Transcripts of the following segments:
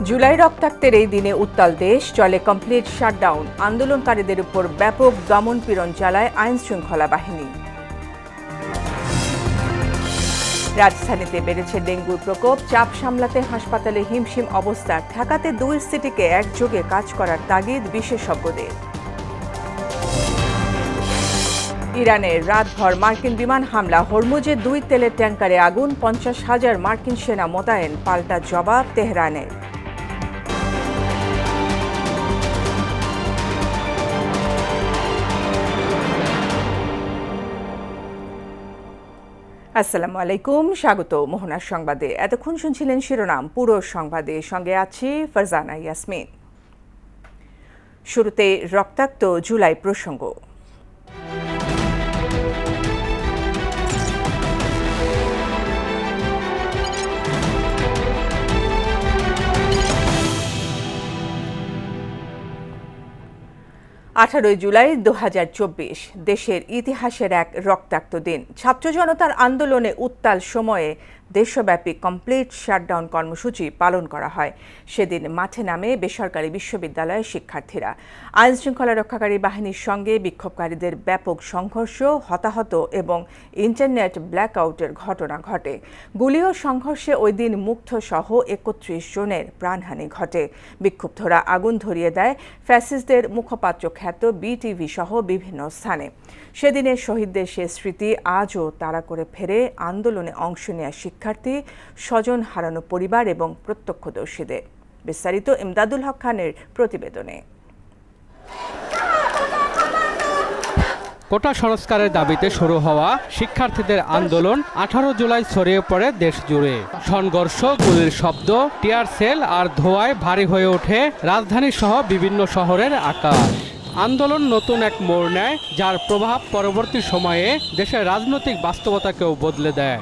জুলাই রক্তাক্তের এই দিনে উত্তাল দেশ, চলে কমপ্লিট শাটডাউন। আন্দোলনকারীদের উপর ব্যাপক দমন-পীড়ন চালায় আইনশৃঙ্খলা বাহিনী। রাজধানীতে বেড়েছে ডেঙ্গুর প্রকোপ, চাপ সামলাতে হাসপাতালে হিমশিম অবস্থা। ঢাকাতে 2 সিটিকে একযোগে কাজ করার তাগিদ বিশেষজ্ঞদের। ইরানের রাতভর মার্কিন বিমান হামলা, হরমুজে 2 তেলের ট্যাঙ্কারে আগুন, 50,000 মার্কিন সেনা মোতায়েন, পাল্টা জবাব তেহরানের। আসসালামু আলাইকুম, স্বাগত মোহনার সংবাদে। এতক্ষণ শুনছিলেন শিরোনাম, পুরো সংবাদে সঙ্গে আছি ফারজানা ইয়াসমিন। শুরুতে রক্তাক্ত জুলাই প্রসঙ্গ। 18 জুলাই 2024 দেশের ইতিহাসের এক রক্তাক্ত দিন। ছাত্র জনতার আন্দোলনে উত্তাল সময়ে দেশব্যাপী কমপ্লিট শাটডাউন কর্মসূচি পালন করা হয়। সেদিন মাঠে নামে বেসরকারি বিশ্ববিদ্যালয়ের শিক্ষার্থীরা। আইনশৃঙ্খলা রক্ষাকারী বাহিনীর সঙ্গে বিক্ষোভকারীদের ব্যাপক সংঘর্ষ, হতাহত এবং ইন্টারনেট ব্ল্যাকআউটের ঘটনা ঘটে। গুলি ও সংঘর্ষে ওই দিন মুগ্ধসহ 31 জনের প্রাণহানি ঘটে। বিক্ষুব্ধরা আগুন ধরিয়ে দেয় ফ্যাসিস্টদের মুখপাত্র খ্যাত বিটিভি সহ বিভিন্ন স্থানে। সেদিনের শহীদদের সে স্মৃতি আজও তাড়া করে ফেরে আন্দোলনে অংশ নেওয়া শিক্ষার্থী, স্বজন হারানো পরিবার এবং প্রত্যক্ষদর্শীদের। বিস্তারিত ইমদাদুল হক খানের প্রতিবেদনে। কোটা সংস্কারের দাবিতে শুরু হওয়া শিক্ষার্থীদের আন্দোলন 18 জুলাই ছড়িয়ে পড়ে দেশ জুড়ে। সংঘর্ষ, গুলির শব্দ, টিয়ার সেল আর ধোঁয়ায় ভারী হয়ে ওঠে রাজধানী সহ বিভিন্ন শহরের আকাশ। আন্দোলন নতুন এক মোড় নেয়, যার প্রভাব পরবর্তী সময়ে দেশের রাজনৈতিক বাস্তবতাকেও বদলে দেয়।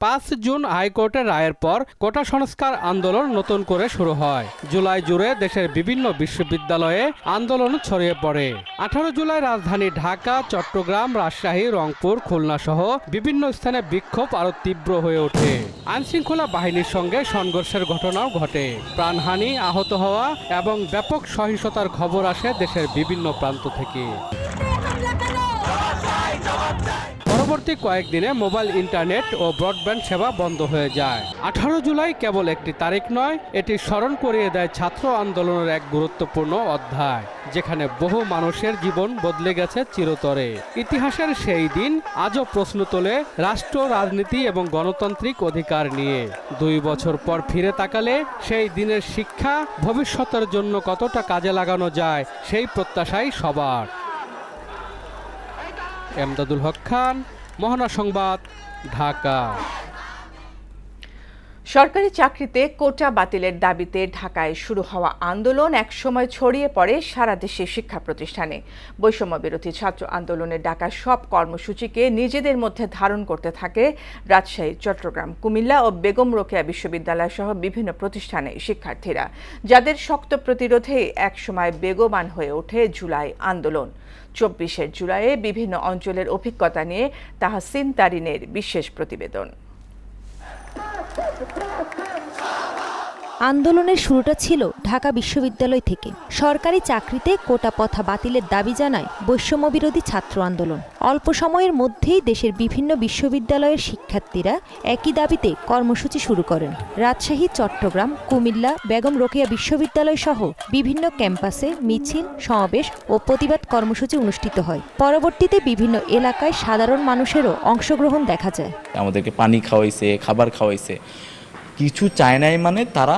5 জুন হাইকোর্টের রায়ের পর কোটা সংস্কার আন্দোলন নতুন করে শুরু হয়। জুলাই জুড়ে দেশের বিভিন্ন বিশ্ববিদ্যালয়ে আন্দোলন ছড়িয়ে পড়ে। 18 জুলাই রাজধানী ঢাকা, চট্টগ্রাম, রাজশাহী, রংপুর, খুলনা সহ বিভিন্ন স্থানে বিক্ষোভ আরও তীব্র হয়ে ওঠে। আইনশৃঙ্খলা বাহিনীর সঙ্গে সংঘর্ষের ঘটনাও ঘটে। প্রাণহানি, আহত হওয়া এবং ব্যাপক সহিংসতার খবর আসে দেশের বিভিন্ন প্রান্ত থেকে। পরবর্তী কয়েকদিনে মোবাইল, ইন্টারনেট ও ব্রডব্যান্ড সেবা বন্ধ হয়ে যায়। 18 জুলাই কেবল একটি তারিখ নয়, এটি স্মরণ করিয়ে দেয় ছাত্র আন্দোলনের এক গুরুত্বপূর্ণ অধ্যায়, যেখানে বহু মানুষের জীবন বদলে গেছে চিরতরে। ইতিহাসের সেই দিন আজও প্রশ্ন তোলে রাষ্ট্র, রাজনীতি এবং গণতান্ত্রিক অধিকার নিয়ে। 2 বছর পর ফিরে তাকালে সেই দিনের শিক্ষা ভবিষ্যতের জন্য কতটা কাজে লাগানো যায়, সেই প্রত্যাশাই সবার। ইমদাদুল হক খান, মোহনা সংবাদ, ঢাকা। সরকারি চাকরিতে কোটা বাতিলের দাবিতে ঢাকায় শুরু হওয়া আন্দোলন একসময় ছড়িয়ে পড়ে সারা দেশের শিক্ষা প্রতিষ্ঠানে। বৈষম্য বিরোধী ছাত্র আন্দোলনের ডাকা সব কর্মসূচিকে নিজেদের মধ্যে ধারণ করতে থাকে রাজশাহী, চট্টগ্রাম, কুমিল্লা ও বেগম রোকেয়া বিশ্ববিদ্যালয় সহ বিভিন্ন প্রতিষ্ঠানে শিক্ষার্থীরা, যাদের শক্ত প্রতিরোধে একসময় বেগবান হয়ে ওঠে জুলাই আন্দোলন। 24 জুলাইয়ে বিভিন্ন অঞ্চলের অভিজ্ঞতা নিয়ে তাহসিন তারিনের বিশেষ প্রতিবেদন। আন্দোলনের শুরুটা ছিল ঢাকা বিশ্ববিদ্যালয় থেকে। সরকারি চাকরিতে কোটা প্রথা বাতিলের দাবি জানায় বৈষম্য বিরোধী ছাত্র আন্দোলন। অল্প সময়ের মধ্যেই দেশের বিভিন্ন বিশ্ববিদ্যালয়ের শিক্ষার্থীরা একই দাবিতে কর্মসূচি শুরু করেন। রাজশাহী, চট্টগ্রাম, কুমিল্লা, বেগম রোকেয়া বিশ্ববিদ্যালয় সহ বিভিন্ন ক্যাম্পাসে মিছিল, সমাবেশ ও প্রতিবাদ কর্মসূচি অনুষ্ঠিত হয়। পরবর্তীতে বিভিন্ন এলাকায় সাধারণ মানুষেরও অংশগ্রহণ দেখা যায়। আমাদেরকে পানি খাওয়াইছে, খাবার খাওয়াইছে, কিছু চায় নাই, মানে তারা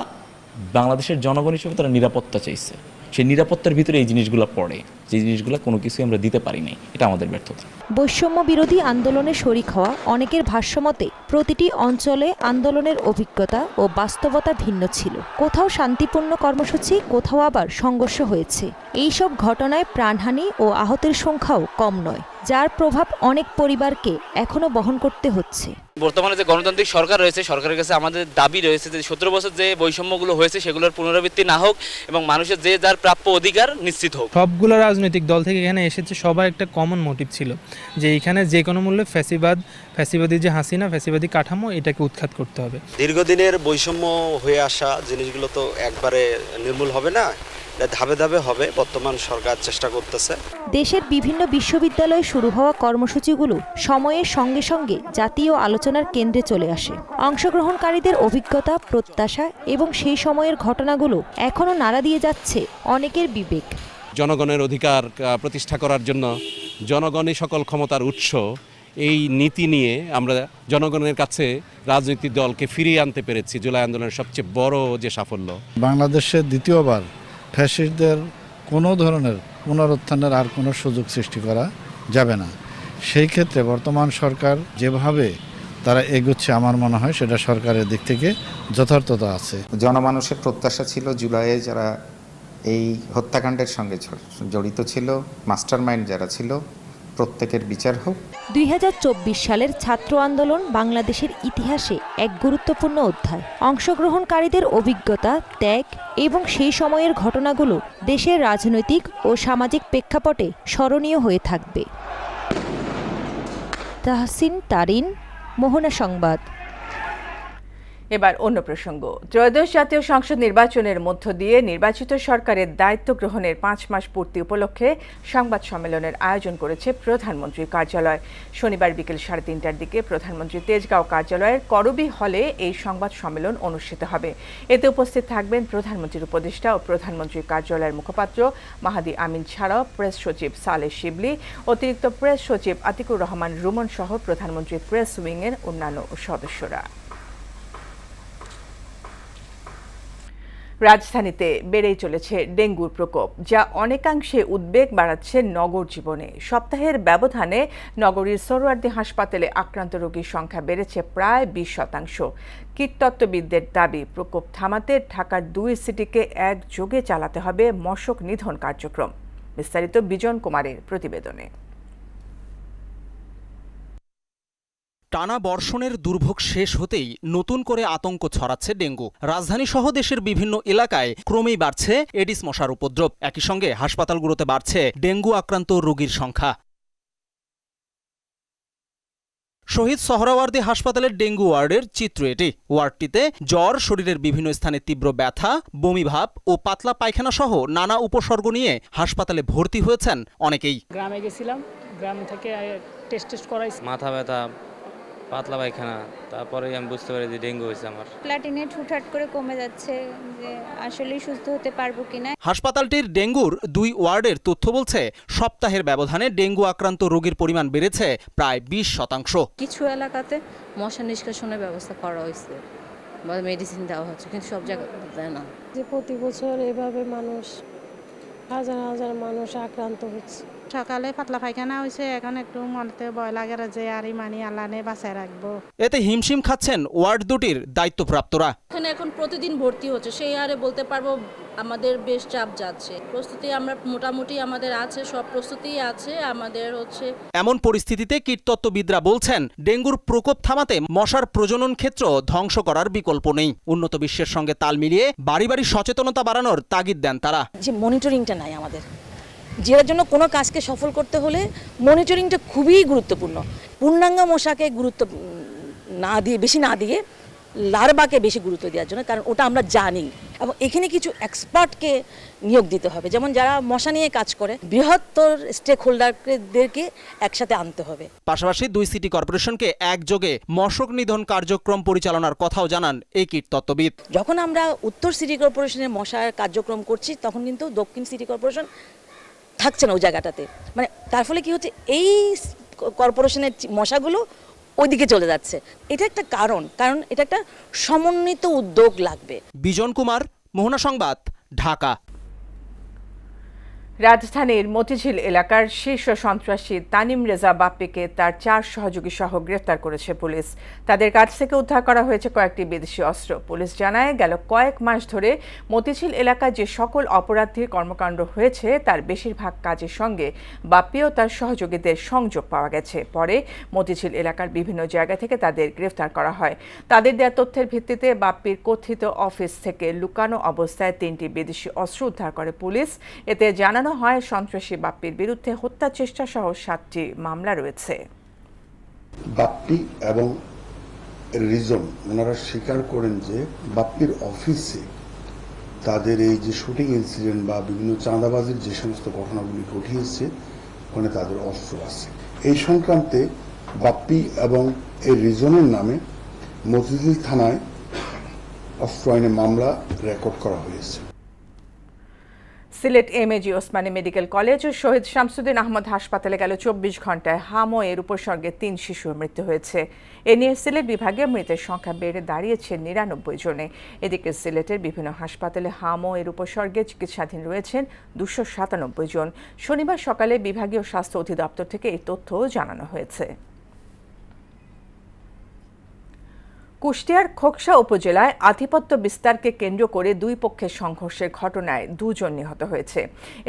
বাংলাদেশের জনগণ হিসেবে তারা নিরাপত্তা চাইছে। সেই নিরাপত্তার ভিতরে এই জিনিসগুলো পড়ে, যে জিনিসগুলো কোনো কিছুই আমরা দিতে পারি নাই, এটা আমাদের ব্যর্থতা। বৈষম্য বিরোধী আন্দোলনে শরিক হওয়া অনেকের ভাষ্যমতে প্রতিটি অঞ্চলে আন্দোলনের অভিজ্ঞতা ও বাস্তবতা ভিন্ন ছিল। কোথাও শান্তিপূর্ণ কর্মসূচি, কোথাও আবার সংঘর্ষ হয়েছে। এইসব ঘটনায় প্রাণহানি ও আহতের সংখ্যাও কম নয়। যার প্রভাব অনেক পরিবারকে এখনো বহন করতে হচ্ছে। বর্তমানে যে গণতান্ত্রিক সরকার রয়েছে, সরকারের কাছে আমাদের দাবি রয়েছে যে 17 বছর যে বৈষম্যগুলো হয়েছে সেগুলোর পুনরাবৃত্তি না হোক এবং মানুষের যে যার প্রাপ্য অধিকার নিশ্চিত হোক। সবগুলো রাজনৈতিক দল থেকে এখানে এসেছে, সবার একটা কমন মোটিভ ছিল যে এখানে যে কোনো মূল্যে ফ্যাসিবাদী যে হাসিনা ফ্যাসিবাদী কাঠামো এটাকে উৎখাত করতে হবে। দীর্ঘদিনের বৈষম্য হয়ে আসা জিনিসগুলো তো একবারে নির্মূল হবে না, ধাপে ধাপে হবে। বর্তমান সরকার চেষ্টা করতেছে। দেশের বিভিন্ন বিশ্ববিদ্যালয়ে শুরু হওয়া কর্মসূচিগুলো সময়ের সঙ্গে সঙ্গে জাতীয় আলোচনার কেন্দ্রে চলে আসে। অংশগ্রহণকারীদের অভিজ্ঞতা, প্রত্যাশা এবং সেই সময়ের ঘটনাগুলো এখনো নাড়া দিয়ে যাচ্ছে অনেকের বিবেক। জনগণের অধিকার প্রতিষ্ঠা করার জন্য জনগণই সকল ক্ষমতার উৎস, এই নীতি নিয়ে আমরা জনগণের কাছে রাজনৈতিক দলকে ফিরিয়ে আনতে পেরেছি। জুলাই আন্দোলনের সবচেয়ে বড় যে সাফল্য। বাংলাদেশে দ্বিতীয়বার ফ্যাসিস্টদের কোনো ধরনের পুনরুত্থানের আর কোনো সুযোগ সৃষ্টি করা যাবে না। সেই ক্ষেত্রে বর্তমান সরকার যেভাবে তারা এগোচ্ছে, আমার মনে হয় সেটা সরকারের দিক থেকে যথার্থতা আছে। জনমানুষের প্রত্যাশা ছিল জুলাইয়ে যারা এই হত্যাকাণ্ডের সঙ্গে জড়িত ছিল, মাস্টারমাইন্ড যারা ছিল, প্রত্যেকের বিচার হোক। 2024 সালের ছাত্র আন্দোলন বাংলাদেশের ইতিহাসে এক গুরুত্বপূর্ণ অধ্যায়। অংশগ্রহণকারীদের অভিজ্ঞতা, ত্যাগ এবং সেই সময়ের ঘটনাগুলো দেশের রাজনৈতিক ও সামাজিক প্রেক্ষাপটে স্মরণীয় হয়ে থাকবে। তাহসিন তারিন, মোহনা সংবাদ। এবার অন্য প্রসঙ্গ। ত্রয়োদশ জাতীয় সংসদ নির্বাচনের মধ্য দিয়ে নির্বাচিত সরকারের দায়িত্ব গ্রহণের 5 মাস পূর্তি উপলক্ষে সংবাদ সম্মেলনের আয়োজন করেছে প্রধানমন্ত্রীর কার্যালয়। শনিবার বিকেল 3:30টার দিকে প্রধানমন্ত্রী তেজগাঁও কার্যালয়ের করবি হলে এই সংবাদ সম্মেলন অনুষ্ঠিত হবে। এতে উপস্থিত থাকবেন প্রধানমন্ত্রীর উপদেষ্টা ও প্রধানমন্ত্রীর কার্যালয়ের মুখপাত্র মাহাদি আমিন ছাড়াও প্রেস সচিব সালেহ শিবলি, অতিরিক্ত প্রেস সচিব আতিকুর রহমান রুমন সহ প্রধানমন্ত্রীর প্রেস উইংয়ের অন্যান্য সদস্যরা। রাজধানীতে বেড়েই চলেছে ডেঙ্গুর প্রকোপ, যা অনেকাংশে উদ্বেগ বাড়াচ্ছে নগর জীবনে। সপ্তাহের ব্যবধানে নগরীর সোহরাওয়ার্দী হাসপাতালে আক্রান্ত রোগীর সংখ্যা বেড়েছে প্রায় 20%। কীটতত্ত্ববিদদের দাবি, প্রকোপ থামাতে ঢাকার 2 সিটিকে একযোগে চালাতে হবে মশক নিধন কার্যক্রম। বিস্তারিত বিজন কুমারের প্রতিবেদনে। টানা বর্ষণের দুর্ভোগ শেষ হতেই নতুন করে আতঙ্ক ছড়াচ্ছে ডেঙ্গু। রাজধানী সহ দেশের বিভিন্ন এলাকায় ক্রমেই বাড়ছে এডিস মশার উপদ্রব। একই সঙ্গে হাসপাতালগুলোতে বাড়ছে ডেঙ্গু আক্রান্ত রোগীর সংখ্যা। শহীদ সোহরাওয়ার্দী হাসপাতালের ডেঙ্গু ওয়ার্ডের চিত্র এটি। ওয়ার্ডটিতে জ্বর, শরীরের বিভিন্ন স্থানে তীব্র ব্যথা, বমিভাব ও পাতলা পায়খানা সহ নানা উপসর্গ নিয়ে হাসপাতালে ভর্তি হয়েছেন অনেকেই। গ্রামে গেছিলাম, গ্রাম থেকে টেস্ট করাইছি, মাথা ব্যথা, পাতলা পায়খানা, তারপরে আমি বুঝতে পারি যে ডেঙ্গু হয়েছে আমার। প্লাটিনেট হুটহাট করে কমে যাচ্ছে, যে আসলেই সুস্থ হতে পারবো কিনা। হাসপাতালটির ডেঙ্গুর 2 ওয়ার্ডের তথ্য বলছে সপ্তাহের ব্যবধানে ডেঙ্গু আক্রান্ত রোগীর পরিমাণ বেড়েছে প্রায় 20%। কিছু এলাকাতে মশা নিষ্কাশনের ব্যবস্থা করা হয়েছে বা মেডিসিন দেওয়া হচ্ছে, কিন্তু সব জায়গায় দেয় না। যে প্রতি বছর এভাবে মানুষ হাজার হাজার মানুষ আক্রান্ত হচ্ছে। সকালে পাতলা পায়খানা হয়েছে, এখন একটু মনতে ভয় লাগে যে আর মানি আল্লাহ নে বাঁচায় রাখবো। এতে হিমশিম খাচ্ছেন ওয়ার্ড দুটির দায়িত্বপ্রাপ্তরা। এখানে এখন প্রতিদিন ভর্তি হচ্ছে, সেই হারে বলতে পারবো আমাদের বেশ চাপ যাচ্ছে। প্রস্তুতি আমরা মোটামুটি আমাদের আছে, সব প্রস্তুতি আছে আমাদের হচ্ছে। এমন পরিস্থিতিতে কীটতত্ত্ববিদরা বলছেন ডেঙ্গুর প্রকোপ থামাতে মশার প্রজনন ক্ষেত্র ধ্বংস করার বিকল্প নেই। উন্নত বিশ্বের সঙ্গে তাল মিলিয়ে বাড়ি বাড়ি সচেতনতা বাড়ানোর তাগিদ দেন তারা। যে মনিটরিংটা নাই আমাদের, যেটার জন্য কোনো কাজকে সফল করতে হলে মনিটরিংটা খুবই গুরুত্বপূর্ণ। পূর্ণাঙ্গ মশাকে গুরুত্ব না দিয়ে, বেশি না দিয়ে লার্ভাকে বেশি গুরুত্ব দেওয়ার জন্য, কারণ ওটা আমরা জানি। এবং এখানে কিছু এক্সপার্টকে নিয়োগ দিতে হবে, যেমন যারা মশা নিয়ে কাজ করে, বৃহত্তর স্টেক হোল্ডারদেরকে একসাথে আনতে হবে। পাশাপাশি 2 সিটি কর্পোরেশনকে একযোগে মশক নিধন কার্যক্রম পরিচালনার কথাও জানান এই কীটতত্ত্ববিদ। যখন আমরা উত্তর সিটি কর্পোরেশনের মশার কার্যক্রম করছি, তখন কিন্তু দক্ষিণ সিটি কর্পোরেশন থাকছে না ওই জায়গাটাতে। মানে তার ফলে কি হচ্ছে, এই কর্পোরেশনের মশাগুলো ওইদিকে চলে যাচ্ছে। এটা একটা কারণ এটা একটা সমন্বিত উদ্যোগ লাগবে। বিজন কুমার, মোহনা সংবাদ, ঢাকা। রাজধানীর মতিঝিল এলাকার শীর্ষ সন্ত্রাসী তানিম রেজা বাপ্পিকে তার 4 সহযোগী সহ গ্রেফতার করেছে পুলিশ। তাদের কাছ থেকে উদ্ধার করা হয়েছে কয়েকটি বিদেশি অস্ত্র। পুলিশ জানায়, গেল কয়েক মাস ধরে মতিঝিল এলাকায় যে সকল অপরাধীর কর্মকাণ্ড হয়েছে তার বেশিরভাগ কাজের সঙ্গে বাপ্পি ও তার সহযোগীদের সংযোগ পাওয়া গেছে। পরে মতিঝিল এলাকার বিভিন্ন জায়গা থেকে তাদের গ্রেফতার করা হয়। তাদের দেওয়া তথ্যের ভিত্তিতে বাপ্পির কথিত অফিস থেকে লুকানো অবস্থায় 3টি বিদেশি অস্ত্র উদ্ধার করে পুলিশ। এতে জানানো হয়, সন্ত্রাসী বাপ্পির বিরুদ্ধে হত্যা চেষ্টা সহ 7টি মামলা রয়েছে। বাপ্পি এবং রিজন ওনারা স্বীকার করেন যে বাপ্পির অফিসে তাদের এই যে শুটিং ইনসিডেন্ট বা বিভিন্ন চাঁদাবাজির যে সমস্ত ঘটনাগুলি ঘটিয়েছে ওখানে তাদের অস্ত্র আছে। এই সংক্রান্তে বাপ্পি এবং এই রিজনের নামে মতিঝিল থানায় অস্ত্র আইনে মামলা রেকর্ড করা হয়েছে। Sylhet MAG Osmani medical college ও শহীদ শামসুদ্দিন আহমদ হাসপাতালে গেল 24 ঘন্টায় হামো এর উপসর্গে 3 শিশুর মৃত্যু হয়েছে। এ নিয়ে সিলেট বিভাগে মৃতের সংখ্যা বেড়ে দাঁড়িয়েছে 99 জনে। এদিকে সিলেটের বিভিন্ন হাসপাতালে হামো এর উপসর্গে চিকিৎসাধীন রয়েছেন 297 জন। শনিবার সকালে বিভাগীয় স্বাস্থ্য অধিদপ্তর থেকে এই তথ্য জানানো হয়েছে। কুষ্টিয়ার খোকসা উপজেলায় আধিপত্য বিস্তারকে কেন্দ্র করে দুই পক্ষের সংঘর্ষের ঘটনায় 2 জন নিহত হয়েছে।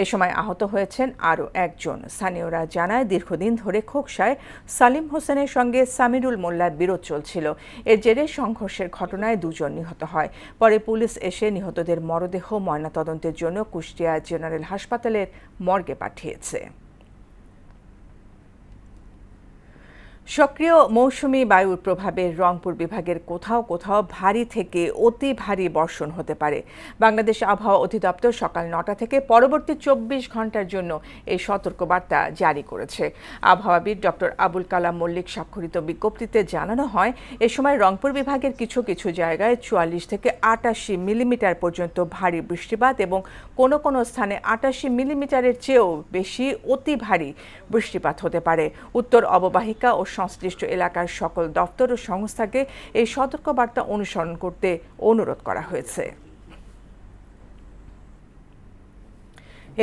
এ সময় আহত হয়েছেন আরও 1 জন। স্থানীয়রা জানায়, দীর্ঘদিন ধরে খোকসায় সালিম হোসেনের সঙ্গে সামিরুল মোল্লার বিরোধ চলছিল। এর জেরে সংঘর্ষের ঘটনায় 2 জন নিহত হয়। পরে পুলিশ এসে নিহতদের মরদেহ ময়নাতদন্তের জন্য কুষ্টিয়া জেনারেল হাসপাতালের মর্গে পাঠিয়েছে। সক্রিয় মৌসুমি বায়ুর প্রভাবে রংপুর বিভাগের কোথাও কোথাও ভারী থেকে অতি ভারী বর্ষণ হতে পারে। বাংলাদেশ আবহাওয়া অধিদপ্তর সকাল 9টা থেকে পরবর্তী 24 ঘন্টার জন্য এই সতর্কবার্তা জারি করেছে। আবহাওয়াবিদ ডক্টর আবুল কালাম মল্লিক স্বাক্ষরিত বিজ্ঞপ্তিতে জানানো হয়, এ সময় রংপুর বিভাগের কিছু কিছু জায়গায় 44 থেকে 88 মিলিমিটার পর্যন্ত ভারী বৃষ্টিপাত এবং কোনো কোনো স্থানে 88 মিলিমিটারের চেয়েও বেশি অতি ভারী বৃষ্টিপাত হতে পারে। উত্তর অববাহিকা ও সংশ্লিষ্ট এলাকার সকল দপ্তর ও সংস্থাকে এই সতর্কবার্তা অনুসরণ করতে অনুরোধ করা হয়েছে।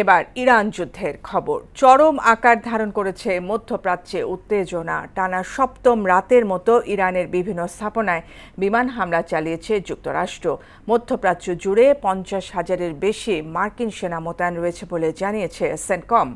এবার ইরান যুদ্ধের খবর। চরম আকার ধারণ করেছে মধ্যপ্রাচ্যে উত্তেজনা। টানা 7ম রাতের মতো ইরানের বিভিন্ন স্থাপনায় বিমান হামলা চালিয়েছে যুক্তরাষ্ট্র। মধ্যপ্রাচ্য জুড়ে 50,000-এর বেশি মার্কিন সেনা মোতায়েন রয়েছে বলে জানিয়েছে সেন্টকম।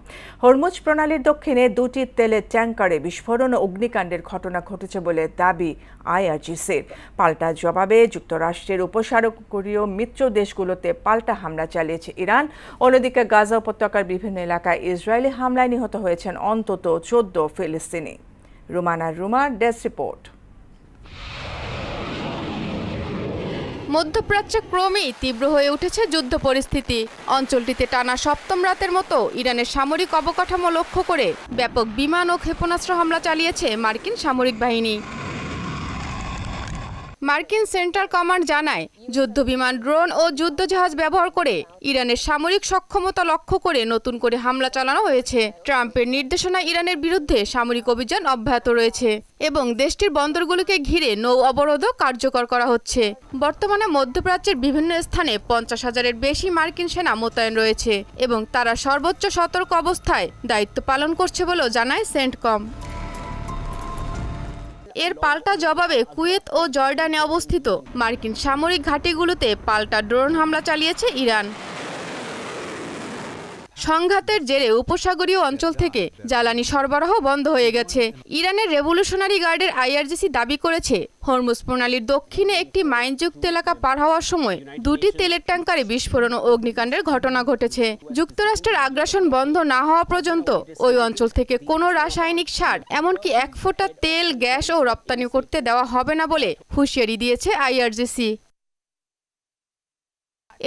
হরমুজ প্রণালীর দক্ষিণে 2টি তেলের ট্যাঙ্কারে বিস্ফোরণ ও অগ্নিকাণ্ডের ঘটনা ঘটেছে বলে দাবি আইআরজিসির। পাল্টা জবাবে যুক্তরাষ্ট্রের উপসাগরীয় মিত্র দেশগুলোতে পাল্টা হামলা চালিয়েছে ইরান। অন্যদিকে গাজা উপত্যকার বিভিন্ন এলাকায় ইসরায়েলি হামলায় নিহত হয়েছেন অন্তত 14 ফিলিস্তিনি। রুমার ডেস্ক রিপোর্ট। মধ্যপ্রাচ্যে ক্রমেই তীব্র হয়ে উঠেছে যুদ্ধ পরিস্থিতি। অঞ্চলটিতে টানা 7ম রাতের মতো ইরানের সামরিক অবকাঠামো লক্ষ্য করে ব্যাপক বিমান ও ক্ষেপণাস্ত্র হামলা চালিয়েছে মার্কিন সামরিক বাহিনী। মার্কিন সেন্ট্রাল কমান্ড জানায়, যুদ্ধবিমান, ড্রোন ও যুদ্ধজাহাজ ব্যবহার করে ইরানের সামরিক সক্ষমতা লক্ষ্য করে নতুন করে হামলা চালানো হয়েছে। ট্রাম্পের নির্দেশনায় ইরানের বিরুদ্ধে সামরিক অভিযান অব্যাহত রয়েছে এবং দেশটির বন্দরগুলোকে ঘিরে নৌ অবরোধও কার্যকর করা হচ্ছে। বর্তমানে মধ্যপ্রাচ্যের বিভিন্ন স্থানে 50,000-এর বেশি মার্কিন সেনা মোতায়েন রয়েছে এবং তারা সর্বোচ্চ সতর্ক অবস্থায় দায়িত্ব পালন করছে বলেও জানায় সেন্টকম। এর পাল্টা জবাবে কুয়েত ও জর্ডানে অবস্থিত মার্কিন সামরিক ঘাঁটিগুলোতে পাল্টা ড্রোন হামলা চালিয়েছে ইরান। সংঘাতের জেরে উপসাগরীয় অঞ্চল থেকে জ্বালানি সরবরাহ বন্ধ হয়ে গেছে। ইরানের রেভলিউশনারি গার্ডের আইআরজিসি দাবি করেছে, হরমুজ প্রণালীর দক্ষিণে একটি মাইনযুক্ত এলাকা পার হওয়ার সময় 2টি তেলের ট্যাঙ্কারে বিস্ফোরণ ও অগ্নিকাণ্ডের ঘটনা ঘটেছে। যুক্তরাষ্ট্রের আগ্রাসন বন্ধ না হওয়া পর্যন্ত ওই অঞ্চল থেকে কোনো রাসায়নিক সার, এমনকি 1 ফোঁটা তেল, গ্যাস ও রপ্তানি করতে দেওয়া হবে না বলে হুঁশিয়ারি দিয়েছে আইআরজিসি।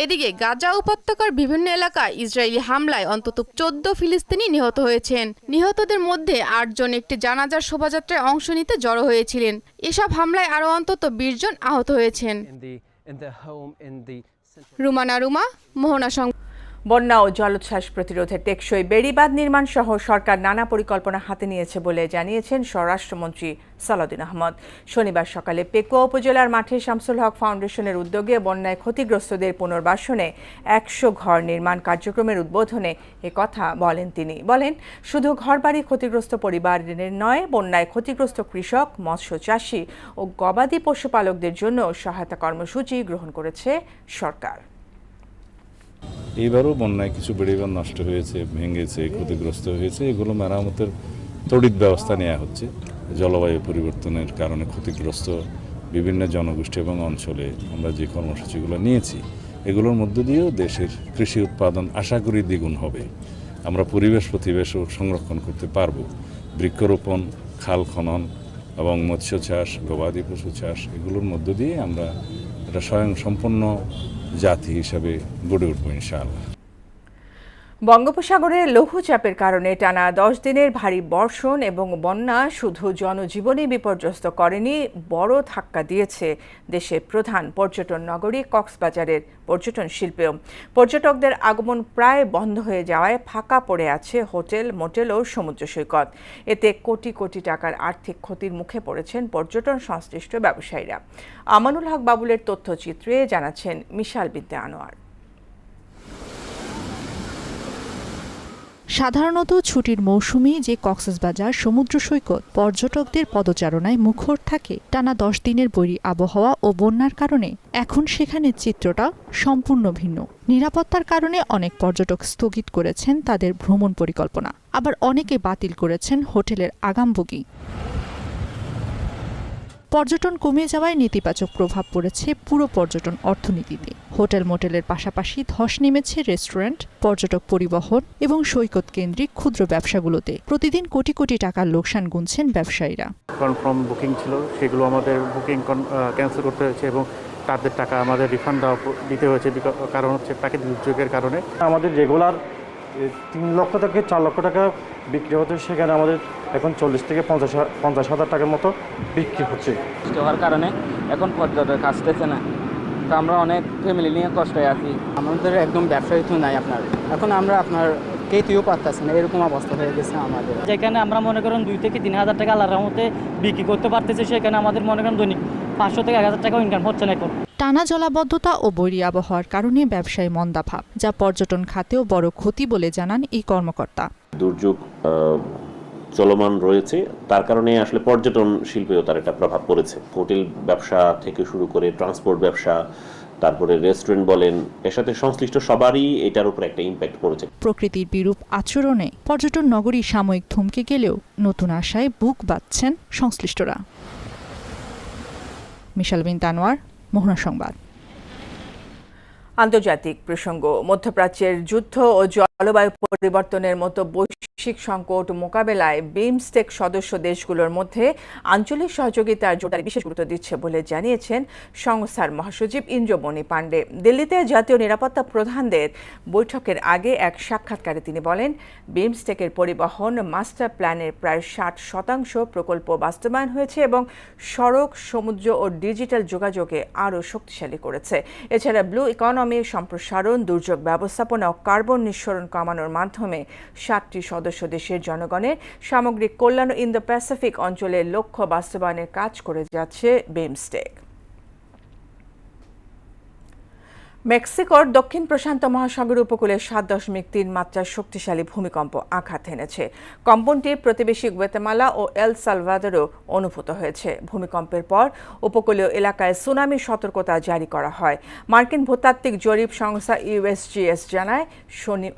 এদিকে গাজা উপত্যকার বিভিন্ন এলাকায় ইসরায়েলি হামলায় অন্তত 14 ফিলিস্তিনি নিহত হয়েছেন। নিহতদের মধ্যে 8 জন একটি জানাজার শোভাযাত্রায় অংশ নিতে জড়ো হয়েছিলেন। এসব হামলায় আরও অন্তত 20 জন আহত হয়েছেন। রুমা, মোহনা। বন্যা ও জলোচ্ছ্বাস প্রতিরোধে টেকসই বেড়িবাঁধ নির্মাণ সহ সরকার নানা পরিকল্পনা হাতে নিয়েছে বলে জানিয়েছেন স্বরাষ্ট্রমন্ত্রী সালাউদ্দিন আহমদ। শনিবার সকালে পেকুয়া উপজেলার মাঠে শামসুল হক ফাউন্ডেশনের উদ্যোগে বন্যায় ক্ষতিগ্রস্তদের পুনর্বাসনে 100 ঘর নির্মাণ কার্যক্রমের উদ্বোধনে একথা বলেন তিনি। বলেন, শুধু ঘরবাড়ি ক্ষতিগ্রস্ত পরিবারের নয়, বন্যায় ক্ষতিগ্রস্ত কৃষক, মৎস্য চাষী ও গবাদি পশুপালকদের জন্য সহায়তা কর্মসূচি গ্রহণ করেছে সরকার। এইবারও বন্যায় কিছু বেড়িবাঁধ নষ্ট হয়েছে, ভেঙেছে, ক্ষতিগ্রস্ত হয়েছে। এগুলো মেরামতের তড়িৎ ব্যবস্থা নেওয়া হচ্ছে। জলবায়ু পরিবর্তনের কারণে ক্ষতিগ্রস্ত বিভিন্ন জনগোষ্ঠী এবং অঞ্চলে আমরা যে কর্মসূচিগুলো নিয়েছি, এগুলোর মধ্য দিয়েও দেশের কৃষি উৎপাদন আশা করি দ্বিগুণ হবে। আমরা পরিবেশও সংরক্ষণ করতে পারব। বৃক্ষরোপণ, খাল খনন এবং মৎস্য চাষ, গবাদি পশু চাষ, এগুলোর মধ্য দিয়ে আমরা এটা স্বয়ংসম্পন্ন জাতি হিসাবে গড়ে উঠব ইনশাআল্লাহ। বঙ্গোপসাগরে লঘুচাপের কারণে টানা 10 দিনের ভারী বর্ষণ এবং বন্যা শুধু জনজীবনই বিপর্যস্ত করেনি, বড় ধাক্কা দিয়েছে দেশের প্রধান পর্যটন নগরী কক্সবাজারের পর্যটন শিল্পেও। পর্যটকদের আগমন প্রায় বন্ধ হয়ে যাওয়ায় ফাঁকা পড়ে আছে হোটেল, মোটেল ও সমুদ্র সৈকত। এতে কোটি কোটি টাকার আর্থিক ক্ষতির মুখে পড়েছেন পর্যটন সংশ্লিষ্ট ব্যবসায়ীরা। আমানুল হক বাবুলের তথ্যচিত্রে জানাচ্ছেন মিশাল বিনতে আনোয়ার। সাধারণত ছুটির মৌসুমে যে কক্সবাজার সমুদ্র সৈকত পর্যটকদের পদচারণায় মুখর থাকে, টানা 10 দিনের বৈরী আবহাওয়া ও বন্যার কারণে এখন সেখানে চিত্রটা সম্পূর্ণ ভিন্ন। নিরাপত্তার কারণে অনেক পর্যটক স্থগিত করেছেন তাদের ভ্রমণ পরিকল্পনা, আবার অনেকে বাতিল করেছেন হোটেলের আগাম বুকিং। পর্যটন কমে যাওয়ায় নেতিবাচক প্রভাব পড়েছে পুরো পর্যটন অর্থনীতিতে। হোটেল, মোটেলের পাশাপাশি ধস নেমেছে রেস্টুরেন্ট, পর্যটক পরিবহন এবং সৈকত কেন্দ্রিক ক্ষুদ্র ব্যবসাগুলোতে। প্রতিদিন কোটি কোটি টাকার লোকসান গুনছেন ব্যবসায়ীরা। কনফার্ম বুকিং ছিল, সেগুলো আমাদের বুকিং ক্যান্সেল করতে হয়েছে এবং তাদের টাকা আমাদের রিফান্ড দিতে হয়েছে, কারণ হচ্ছে প্রাকৃতিক দুর্যোগের কারণে। আমাদের রেগুলার 3 লক্ষ থেকে 4 লক্ষ টাকা বিক্রি হতো, সেখানে আমাদের এখন 40 থেকে 50 হাজার টাকার মতো বিক্রি হচ্ছে। হওয়ার কারণে এখন পর্যটক আসতেছে না, তো আমরা অনেক ফ্যামিলি নিয়ে কষ্টে আছি। আমাদের একদম ব্যবসায়ী তো নাই আপনার, এখন আমরা আপনার কেউ পারতেছি না, এরকম অবস্থা হয়ে গেছে আমাদের। যেখানে আমরা মনে করেন 2 থেকে 3 হাজার টাকা আল্লাহর রহমতে বিক্রি করতে পারতেছি, সেখানে আমাদের মনে করেন দৈনিক 500 থেকে 1000 টাকা ইনকাম হচ্ছে না এখন। টানা জলাবদ্ধতা ও বৈরী আবহাওয়ার কারণে ব্যবসায় মন্দাভাব, যা পর্যটন খাতেও বড় ক্ষতি বলে জানান এই কর্মকর্তা। দুর্যোগ চলমান রয়েছে, তার কারণে আসলে পর্যটন শিল্পেও তার একটা প্রভাব পড়েছে। হোটেল ব্যবসা থেকে শুরু করে ট্রান্সপোর্ট ব্যবসা, তারপরে রেস্টুরেন্ট বলেন, এর সাথে সংশ্লিষ্ট সবারই এটার উপর একটা ইম্প্যাক্ট পড়েছে। প্রকৃতির বিরূপ আচরণে পর্যটন নগরী সাময়িক থমকে গেলেও নতুন আশায় বুক বাঁধছেন সংশ্লিষ্টরা। মিশাল বিনতে আনোয়ার, মোহনা সংবাদ। আন্তর্জাতিক প্রসঙ্গ। মধ্যপ্রাচ্যের যুদ্ধ ও জলবায়ু পরিবর্তনের মতো বৈশ্বিক সংকট মোকাবেলায় বিমস্টেক সদস্য দেশগুলোর মধ্যে আঞ্চলিক সহযোগিতার জোরদারে বিশেষ গুরুত্ব দিচ্ছে বলে জানিয়েছেন সংস্থার মহাসচিব ইন্দ্রমণি পাণ্ডে। দিল্লিতে জাতীয় নিরাপত্তা প্রধানদের বৈঠকের আগে এক সাক্ষাৎকারে তিনি বলেন, বিমস্টেকের পরিবহন মাস্টার প্ল্যানের প্রায় 60% প্রকল্প বাস্তবায়ন হয়েছে এবং সড়ক, সমুদ্র ও ডিজিটাল যোগাযোগে আরও শক্তিশালী করেছে। এছাড়া ব্লু ইকোনমি সম্প্রসারণ, দুর্যোগ ব্যবস্থাপনা ও কার্বন নিঃসরণ কমানোর মাধ্যমে 7টি সদস্য দেশের জনগণের সামগ্রিক কল্যাণ ইন্দো প্যাসিফিক অঞ্চলের লক্ষ্য বাস্তবায়নের কাজ করে যাচ্ছে বিমস্টেক। মেক্সিকোর দক্ষিণ প্রশান্ত মহাসাগর উপকূলে 7.3 মাত্রার শক্তিশালী ভূমিকম্প আঘাত এনেছে। কম্পনটি প্রতিবেশী গুয়াতেমালা ও এল সালভাদোরও অনুভূত হয়েছে। ভূমিকম্পের পর উপকূলীয় এলাকায় সুনামি সতর্কতা জারি করা হয়। মার্কিন ভূতাত্ত্বিক জরিপ সংস্থা USGS জানায়,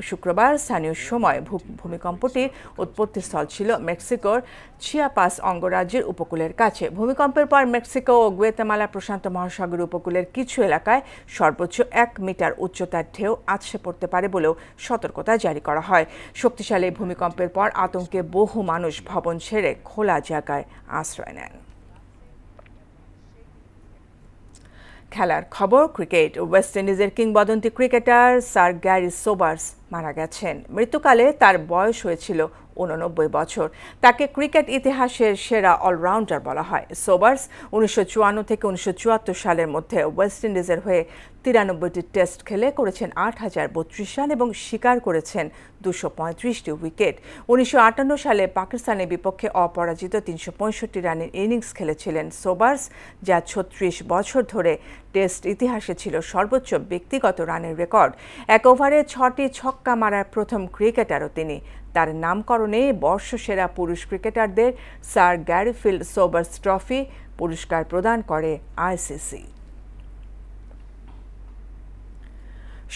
শুক্রবার স্থানীয় সময় ভূমিকম্পটির উৎপত্তিস্থল ছিল মেক্সিকোর চিয়াপাস অঙ্গরাজ্যের উপকূলের কাছে। ভূমিকম্পের পর মেক্সিকো ও গুয়াতেমালা প্রশান্ত মহাসাগর উপকূলের কিছু এলাকায় সর্বোচ্চ 1 মিটার উচ্চতার ঢেউ আছড়ে পড়তে পারে বলেও সতর্কতা জারি করা হয়। শক্তিশালী ভূমিকম্পের পর আতঙ্কে বহু মানুষ ভবন ছেড়ে খোলা জায়গায় আশ্রয় নেন। খেলার খবর। ক্রিকেট। ওয়েস্ট ইন্ডিজের কিংবদন্তি ক্রিকেটার স্যার গ্যারি সোবার্স মারা গেছেন। মৃত্যুকালে তার বয়স হয়েছিল 89 বছর। তাকে ক্রিকেট ইতিহাসের সেরা অলরাউন্ডার বলা হয়। সোবার্স 1954 থেকে 1974 সালের মধ্যে ওয়েস্ট ইন্ডিজের হয়ে 93টি টেস্ট খেলে করেছেন 8032 রান এবং শিকার করেছেন 235টি উইকেট। 1958 সালে পাকিস্তানের বিপক্ষে অপরাজিত 365 রানের ইনিংস খেলেছিলেন সোবার্স, যা 36 বছর ধরে টেস্ট ইতিহাসে ছিল সর্বোচ্চ ব্যক্তিগত রানের রেকর্ড। এক ওভারে 6টি ছক্কা মারার প্রথম ক্রিকেটারও তিনি। তার নামকরণে বর্ষসেরা পুরুষ ক্রিকেটারদের স্যার গ্যারিফিল্ড সোবার্স ট্রফি পুরস্কার প্রদান করে আইসিসি।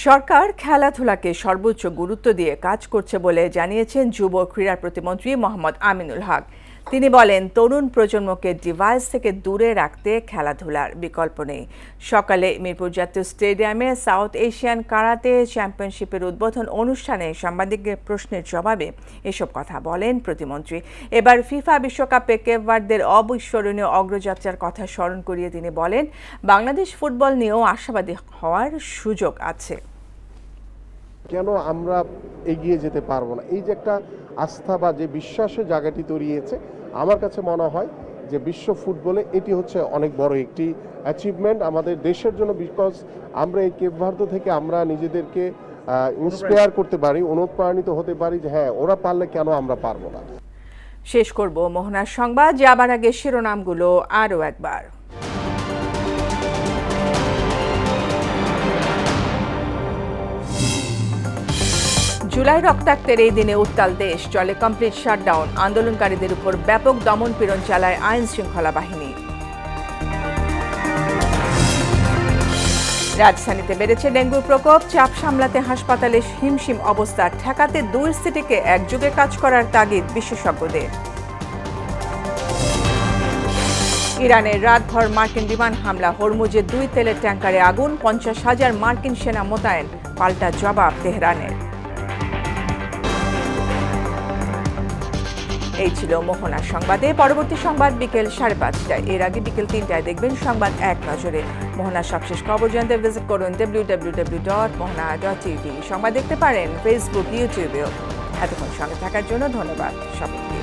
সরকার খেলাধুলাকে সর্বোচ্চ গুরুত্ব দিয়ে কাজ করছে বলে জানিয়েছেন যুব ক্রীড়া প্রতিমন্ত্রী মোহাম্মদ আমিনুল হক। তিনি বলেন, তরুণ প্রজন্মকে ডিভাইস থেকে দূরে রাখতে খেলাধুলার বিকল্প নেই। সকালে মিরপুর জাতীয় স্টেডিয়ামে সাউথ এশিয়ান কারাতে চ্যাম্পিয়নশিপের উদ্বোধন অনুষ্ঠানে সাংবাদিকদের প্রশ্নের জবাবে এসব কথা বলেন প্রতিমন্ত্রী। এবার ফিফা বিশ্বকাপে কেপ ভার্দের অবিস্মরণীয় অগ্রযাত্রার কথা স্মরণ করিয়ে তিনি বলেন, বাংলাদেশ ফুটবল নিয়েও আশাবাদী হওয়ার সুযোগ আছে। কেন আমরা এগিয়ে যেতে পারবো না? এই যে একটা আস্থা বা যে বিশ্বাসের জায়গাটি তৈরি হয়েছে, আমার কাছে মনে হয় যে বিশ্ব ফুটবলে এটি হচ্ছে অনেক বড় একটি অ্যাচিভমেন্ট আমাদের দেশের জন্য। বিকজ আমরা এই কেপ ভার্দে থেকে আমরা নিজেদেরকে ইন্সপায়ার করতে পারি, অনুপ্রাণিত হতে পারি যে হ্যাঁ, ওরা পারলে কেন আমরা পারবো না। শেষ করব মোহনার সংবাদ, যাবার আগে শিরোনামগুলো আরও একবার। জুলাই রক্তাক্তের এই দিনে উত্তাল দেশ, চলে কমপ্লিট শাটডাউন। আন্দোলনকারীদের উপর ব্যাপক দমন পীড়ন চালায় আইন শৃঙ্খলা বাহিনী। রাজধানীতে বেড়েছে ডেঙ্গুর প্রকোপ, চাপ সামলাতে হাসপাতালে হিমশিম অবস্থা। ঠেকাতে দুই সিটিকে একযোগে কাজ করার তাগিদ বিশেষজ্ঞদের। ইরানের রাতভর মার্কিন বিমান হামলা, হরমুজে 2 তেলের ট্যাঙ্কারে আগুন, 50,000 মার্কিন সেনা মোতায়েন, পাল্টা জবাব তেহরানের। এই ছিল মোহনার সংবাদে। পরবর্তী সংবাদ বিকেল 5:30টায়। এর আগে বিকেল 3টায় দেখবেন সংবাদ এক নজরে। মোহনার সবশেষ খবর জানতে ভিজিট করুন www.mohana.tv। সংবাদ দেখতে পারেন ফেসবুক, ইউটিউবেও। এতক্ষণ সঙ্গে থাকার জন্য ধন্যবাদ সবাইকে।